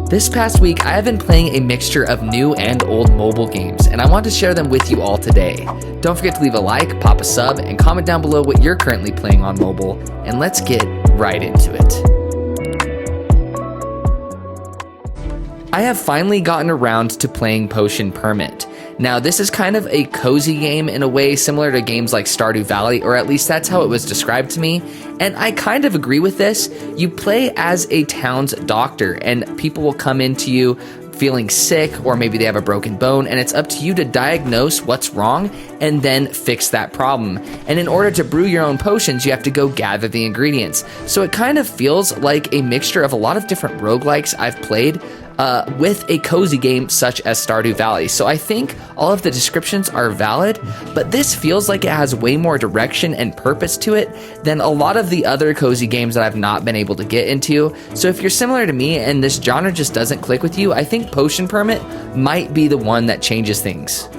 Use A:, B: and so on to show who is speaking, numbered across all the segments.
A: This past week, I have been playing a mixture of new and old mobile games, and I want to share them with you all today. Don't forget to leave a like, pop a sub, and comment down below what you're currently playing on mobile, and let's get right into it. I have finally gotten around to playing Potion Permit. Now, this is kind of a cozy game in a way similar to games like Stardew Valley, or at least that's how it was described to me, and I kind of agree with this. You play as a town's doctor, and people will come into you feeling sick, or maybe they have a broken bone, and it's up to you to diagnose what's wrong and then fix that problem. And in order to brew your own potions, you have to go gather the ingredients. So it kind of feels like a mixture of a lot of different roguelikes I've played with a cozy game such as Stardew Valley. So I think all of the descriptions are valid, but this feels like it has way more direction and purpose to it than a lot of the other cozy games that I've not been able to get into. So if you're similar to me and this genre just doesn't click with you, I think Potion Permit might be the one that changes things.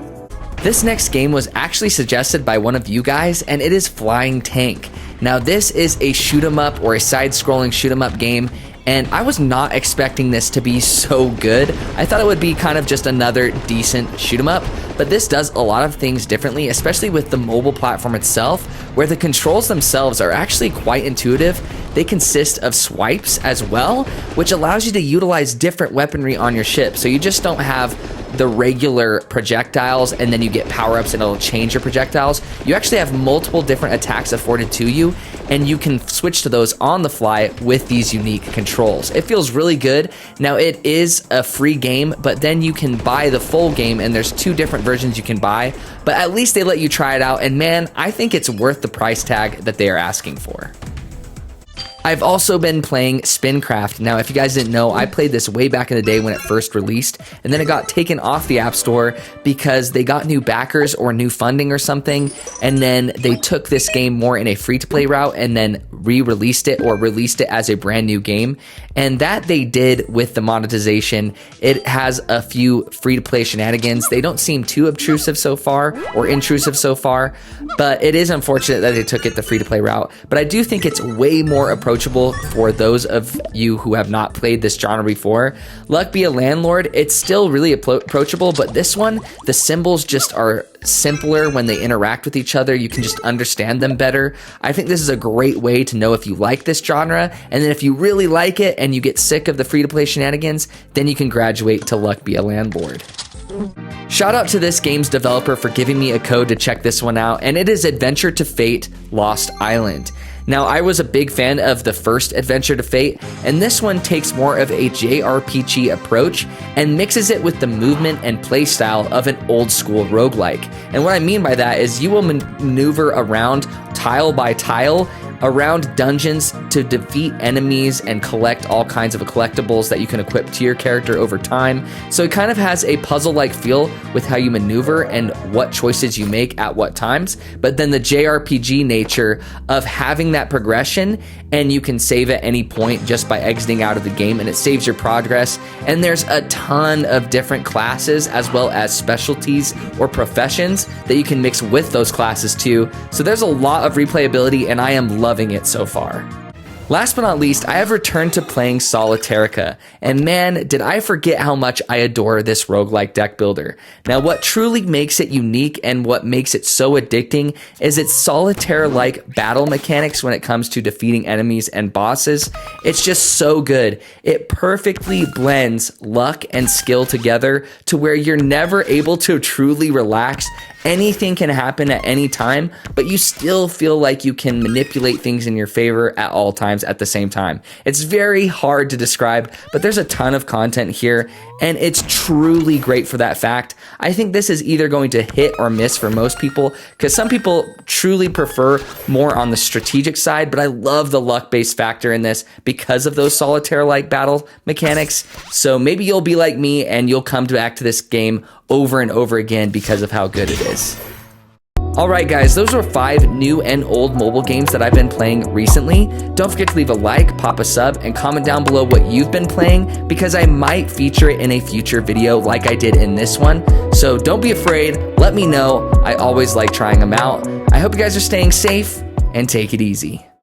A: This next game was actually suggested by one of you guys, and it is Flying Tank. Now this is a shoot 'em up or a side-scrolling shoot 'em up game, and I was not expecting this to be so good. I thought it would be kind of just another decent shoot 'em up, but this does a lot of things differently, especially with the mobile platform itself, where the controls themselves are actually quite intuitive. They consist of swipes as well, which allows you to utilize different weaponry on your ship. So you just don't have the regular projectiles and then you get power-ups and it'll change your projectiles. You actually have multiple different attacks afforded to you, and you can switch to those on the fly with these unique controls. It feels really good. Now, it is a free game, but then you can buy the full game, and there's two different versions you can buy, but at least they let you try it out, and man, I think it's worth the price tag that they are asking for. I've also been playing Spincraft. Now, if you guys didn't know, I played this way back in the day when it first released, and then it got taken off the App Store because they got new backers or new funding or something, and then they took this game more in a free-to-play route and then re-released it or released it as a brand new game, and that they did with the monetization. It has a few free-to-play shenanigans. They don't seem too obtrusive so far or intrusive so far, but it is unfortunate that they took it the free-to-play route, but I do think it's way more approachable for those of you who have not played this genre before. Luck Be a Landlord, it's still really approachable, but this one, the symbols just are simpler when they interact with each other. You can just understand them better. I think this is a great way to know if you like this genre, and then if you really like it and you get sick of the free-to-play shenanigans, then you can graduate to Luck Be a Landlord. Shout out to this game's developer for giving me a code to check this one out, and it is Adventure to Fate Lost Island. Now, I was a big fan of the first Adventure to Fate, and this one takes more of a JRPG approach and mixes it with the movement and playstyle of an old school roguelike. And what I mean by that is you will maneuver around tile by tile around dungeons to defeat enemies and collect all kinds of collectibles that you can equip to your character over time. So it kind of has a puzzle-like feel with how you maneuver and what choices you make at what times, but then the JRPG nature of having that progression, and you can save at any point just by exiting out of the game, and it saves your progress. And there's a ton of different classes as well as specialties or professions that you can mix with those classes too. So there's a lot of replayability, and I am loving it so far. Last but not least, I have returned to playing Solitaire, and man, did I forget how much I adore this roguelike deck builder. Now, what truly makes it unique and what makes it so addicting is its solitaire-like battle mechanics when it comes to defeating enemies and bosses. It's just so good. It perfectly blends luck and skill together to where you're never able to truly relax. Anything can happen at any time, but you still feel like you can manipulate things in your favor at all times at the same time. It's very hard to describe, but there's a ton of content here, and it's truly great for that fact. I think this is either going to hit or miss for most people, because some people truly prefer more on the strategic side, but I love the luck-based factor in this because of those solitaire-like battle mechanics. So maybe you'll be like me and you'll come back to this game over and over again because of how good it is. Alright guys, those were 5 new and old mobile games that I've been playing recently. Don't forget to leave a like, pop a sub, and comment down below what you've been playing, because I might feature it in a future video like I did in this one. So don't be afraid, let me know. I always like trying them out. I hope you guys are staying safe, and take it easy.